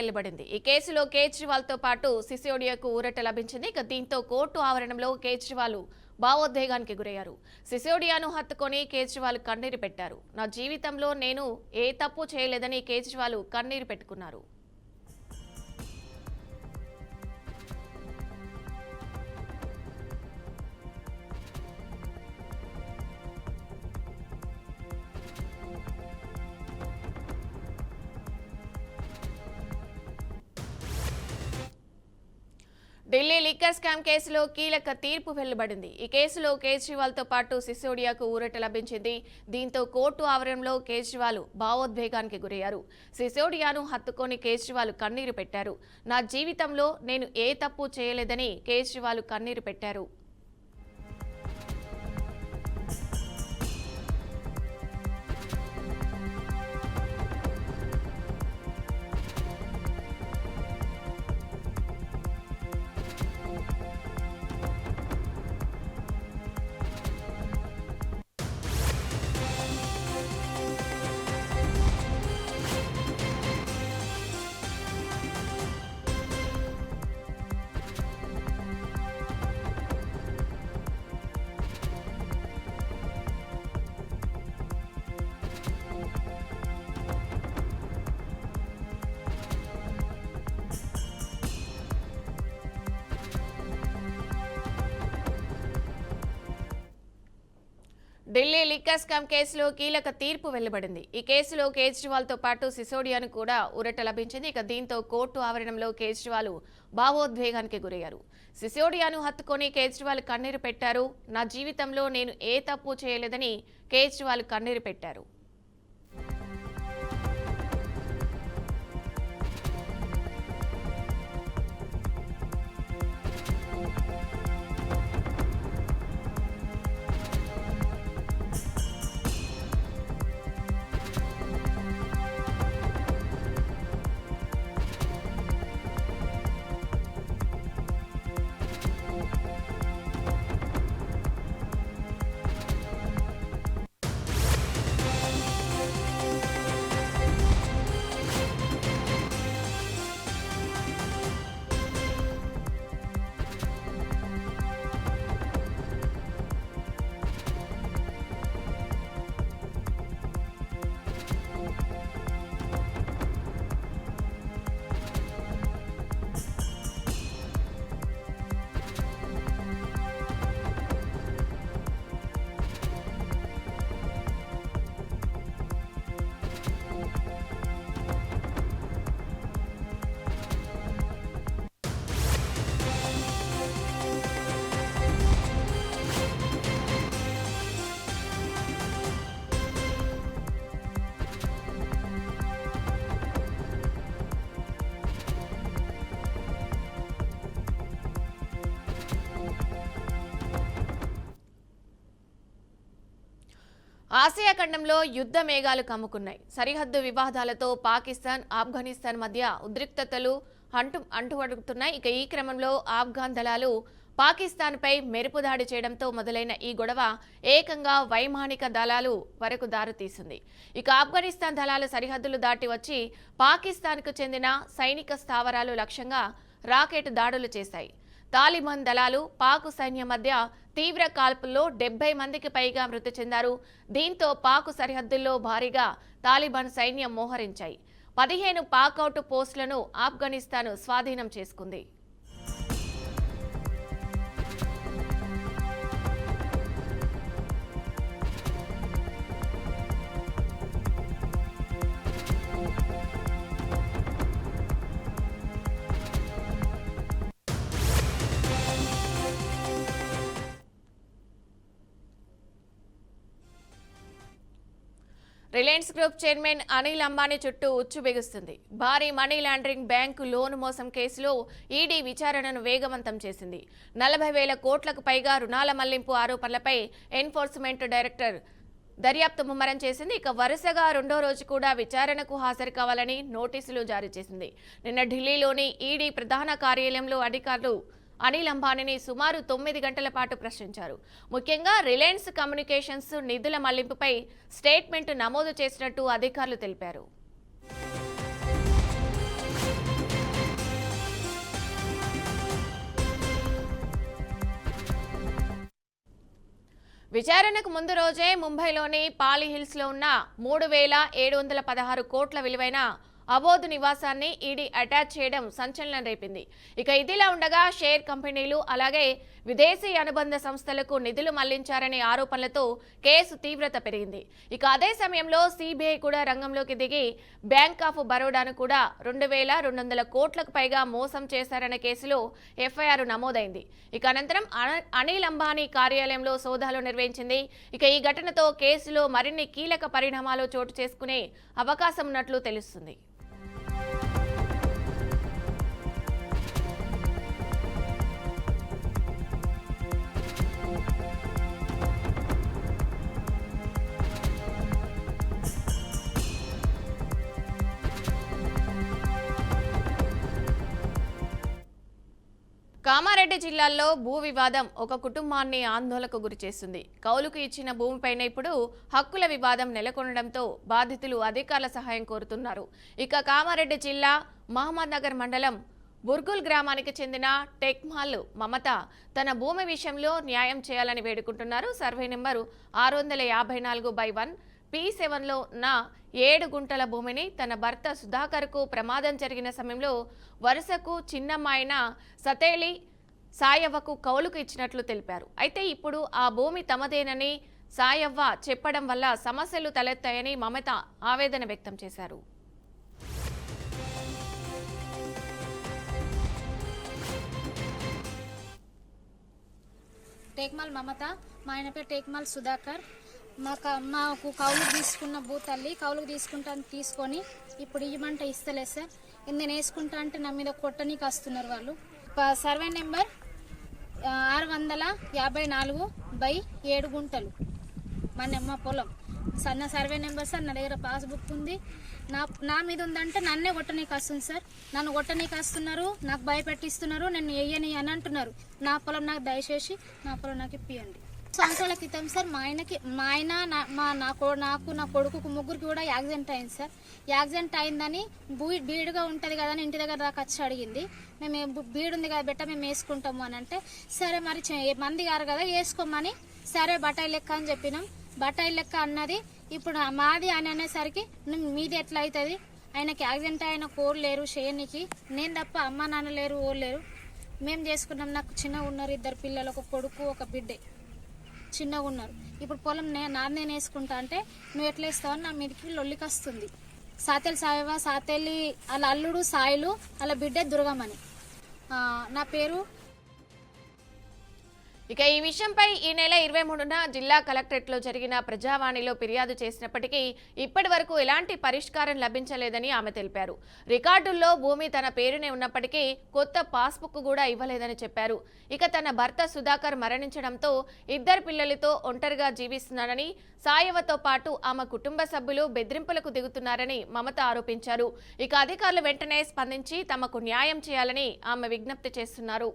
వెలువడింది. ఈ కేసులో కేజ్రీవాల్ తో పాటు సిసోడియాకు ఊరట లభించింది. ఇక దీంతో కోర్టు ఆవరణంలో కేజ్రీవాల్ భావోద్వేగానికి గురయ్యారు. సిసోడియాను హత్తుకొని కేజ్రీవాల్ కన్నీరు పెట్టారు. నా జీవితంలో నేను ఏ తప్పు చేయలేదని కేజ్రీవాల్ కన్నీరు పెట్టుకున్నారు. ఢిల్లీ లిక్కర్ స్కామ్ కేసులో కీలక తీర్పు వెలువడింది. ఈ కేసులో కేజ్రీవాల్ తో పాటు సిసోడియాకు ఊరట లభించింది. దీంతో కోర్టు ఆవరణలో కేజ్రీవాల్ భావోద్వేగానికి గురయ్యారు. సిసోడియాను హత్తుకొని కేజ్రీవాల్ కన్నీరు పెట్టారు. నా జీవితంలో నేను ఏ తప్పు చేయలేదని కేజ్రీవాల్ కన్నీరు పెట్టారు. ఢిల్లీ లిక్కర్ స్కామ్ కేసులో కీలక తీర్పు వెలువడింది. ఈ కేసులో కేజ్రీవాల్ తో పాటు సిసోడియాను కూడా ఊరట లభించింది. ఇక దీంతో కోర్టు ఆవరణంలో కేజ్రీవాల్ భావోద్వేగానికి గురయ్యారు. సిసోడియాను హత్తుకొని కేజ్రీవాల్ కన్నీరు పెట్టారు. నా జీవితంలో నేను ఏ తప్పు చేయలేదని కేజ్రీవాల్ కన్నీరు పెట్టారు. ఆసియా ఖండంలో యుద్ధ మేఘాలు కమ్ముకున్నాయి. సరిహద్దు వివాదాలతో పాకిస్తాన్, ఆఫ్ఘనిస్తాన్ మధ్య ఉద్రిక్తతలు అంటువడుగుతున్నాయి. ఇక ఈ క్రమంలో ఆఫ్ఘాన్ దళాలు పాకిస్తాన్పై మెరుపు దాడి చేయడంతో మొదలైన ఈ గొడవ ఏకంగా వైమానిక దళాలు వరకు దారితీసింది. ఇక ఆఫ్ఘనిస్తాన్ దళాలు సరిహద్దులు దాటి వచ్చి పాకిస్తాన్కు చెందిన సైనిక స్థావరాలు లక్ష్యంగా రాకెట్ దాడులు చేశాయి. తాలిబాన్ దళాలు పాక్ సైన్యం మధ్య తీవ్ర కాల్పుల్లో 70 మందికి పైగా మృతి చెందారు. దీంతో పాక్ సరిహద్దుల్లో భారీగా తాలిబాన్ సైన్యం మోహరించాయి. 15 పాకౌట్ పోస్టులను ఆఫ్ఘనిస్తాన్ స్వాధీనం చేసుకుంది. Reliance group chairman Anil Ambani చుట్టూ ఉచ్చు బిగుస్తుంది. భారీ మనీ లాండరింగ్, బ్యాంకు లోను మోసం కేసులో ఈడీ విచారణను వేగవంతం చేసింది. 40,000 కోట్లకు పైగా రుణాల మళ్లింపు ఆరోపణలపై ఎన్ఫోర్స్మెంట్ డైరెక్టర్ దర్యాప్తు ముమ్మరం చేసింది. ఇక వరుసగా రెండో రోజు కూడా విచారణకు హాజరు కావాలని నోటీసులు జారీ చేసింది. నిన్న ఢిల్లీలోని ఈడీ ప్రధాన కార్యాలయంలో అధికారులు అనిల్ అంబానీని సుమారు 9 గంటల పాటు ప్రశ్నించారు. ముఖ్యంగా రిలయన్స్ కమ్యూనికేషన్స్ నిధుల మళ్లింపుపై స్టేట్మెంట్ నమోదు చేసినట్టు అధికారులు తెలిపారు. విచారణకు ముందు రోజే ముంబైలోని పాలీ హిల్స్లో ఉన్న 3,716 కోట్ల విలువైన అబోధ్ నివాసాన్ని ఈడీ అటాచ్ చేయడం సంచలనం రేపింది. ఇక ఇదిలా ఉండగా షేర్ కంపెనీలు అలాగే విదేశీ అనుబంధ సంస్థలకు నిధులు మళ్లించారనే ఆరోపణలతో కేసు తీవ్రత పెరిగింది. ఇక అదే సమయంలో సిబిఐ కూడా రంగంలోకి దిగి బ్యాంక్ ఆఫ్ బరోడాను కూడా 2,200 కోట్లకు పైగా మోసం చేశారనే కేసులో ఎఫ్ఐఆర్ నమోదైంది. ఇక అనంతరం అనిల్ అంబానీ కార్యాలయంలో సోదాలు నిర్వహించింది. ఇక ఈ ఘటనతో కేసులో మరిన్ని కీలక పరిణామాలు చోటు చేసుకునే అవకాశం ఉన్నట్లు తెలుస్తుంది. కామారెడ్డి జిల్లాలో భూ వివాదం ఒక కుటుంబాన్ని ఆందోళనకు గురిచేస్తుంది. కౌలుకు ఇచ్చిన భూమిపైన ఇప్పుడు హక్కుల వివాదం నెలకొనడంతో బాధితులు అధికారుల సహాయం కోరుతున్నారు. ఇక కామారెడ్డి జిల్లా మహమ్మద్ నగర్ మండలం బుర్గుల్ గ్రామానికి చెందిన టెక్మాల్ మమత తన భూమి విషయంలో న్యాయం చేయాలని వేడుకుంటున్నారు. సర్వే నెంబరు 654/1 P7లో ఉన్న 7 గుంటల భూమిని తన భర్త సుధాకర్కు ప్రమాదం జరిగిన సమయంలో వరుసకు చిన్నమ్మాయిన సతేలి సాయవ్వకు కౌలుకు ఇచ్చినట్లు తెలిపారు. అయితే ఇప్పుడు ఆ భూమి తమదేనని సాయవ్వ చెప్పడం వల్ల సమస్యలు తలెత్తాయని మమత ఆవేదన వ్యక్తం చేశారు. టేక్మాల్ మమత, మా ఆయన పేరు టేక్మాల్ సుధాకర్. మాకు కౌలుకు తీసుకున్న భూతల్లి కౌలుకు తీసుకొని ఇప్పుడు ఇవ్వమంటే ఇస్తలేదు సార్. నేను వేసుకుంటా అంటే నా మీద కొట్టనీకి వస్తున్నారు వాళ్ళు. సర్వే నెంబర్ 654/7 గుంటలు మా పొలం. నా సర్వే నెంబర్ సార్, నా దగ్గర పాస్బుక్ ఉంది. నా మీద ఉందంటే నన్నే కొట్టనీకి వస్తుంది సార్. నన్ను కొట్టనీకి వస్తున్నారు, నాకు భయపెట్టిస్తున్నారు, నన్ను వేయని అని అంటున్నారు. నా పొలం నాకు దయచేసి నా పొలం నాకు ఇప్పియండి. సంవత్సరాల క్రితం సార్ మా ఆయన నాకు నా కొడుకు ముగ్గురికి కూడా యాక్సిడెంట్ అయింది సార్. యాక్సిడెంట్ అయిందని బీడుగా ఉంటుంది కదా అని ఇంటి దగ్గర దాకా వచ్చి అడిగింది. మేము బీడు ఉంది కదా బెట్ట మేము వేసుకుంటాము అని అంటే, సరే మరి మంది గారు కదా వేసుకోమని, సరే బటాయి లెక్క అని చెప్పినాం. బటాయి లెక్క అన్నది ఇప్పుడు మాది అని అనేసరికి మీది ఎట్లా అవుతుంది, ఆయనకి యాక్సిడెంట్ అయిన కోరు లేరు చేయనికి, నేను తప్ప అమ్మ నాన్న లేరు ఓరు లేరు, మేము చేసుకున్నాం. నాకు చిన్నగా ఉన్నారు 2 పిల్లలు, ఒక కొడుకు ఒక బిడ్డే చిన్నగా ఉన్నారు. ఇప్పుడు పొలం నేను వేసుకుంటా అంటే నువ్వు ఎట్లా వేస్తావని నా మీదకి లొల్లికి వస్తుంది. సాతెల్లి వాళ్ళ అల్లుడు సాయిలు, వాళ్ళ బిడ్డే దుర్గమని. నా పేరు. ఇక ఈ విషయంపై ఈ నెల 23న జిల్లా కలెక్టరేట్లో జరిగిన ప్రజావాణిలో ఫిర్యాదు చేసినప్పటికీ ఇప్పటి వరకు ఎలాంటి పరిష్కారం లభించలేదని ఆమె తెలిపారు. రికార్డుల్లో భూమి తన పేరునే ఉన్నప్పటికీ కొత్త పాస్బుక్ కూడా ఇవ్వలేదని చెప్పారు. ఇక తన భర్త సుధాకర్ మరణించడంతో 2 పిల్లలతో ఒంటరిగా జీవిస్తున్నారని, సాయవతో పాటు ఆమె కుటుంబ సభ్యులు బెదిరింపులకు దిగుతున్నారని మమత ఆరోపించారు. ఇక అధికారులు వెంటనే స్పందించి తమకు న్యాయం చేయాలని ఆమె విజ్ఞప్తి చేస్తున్నారు.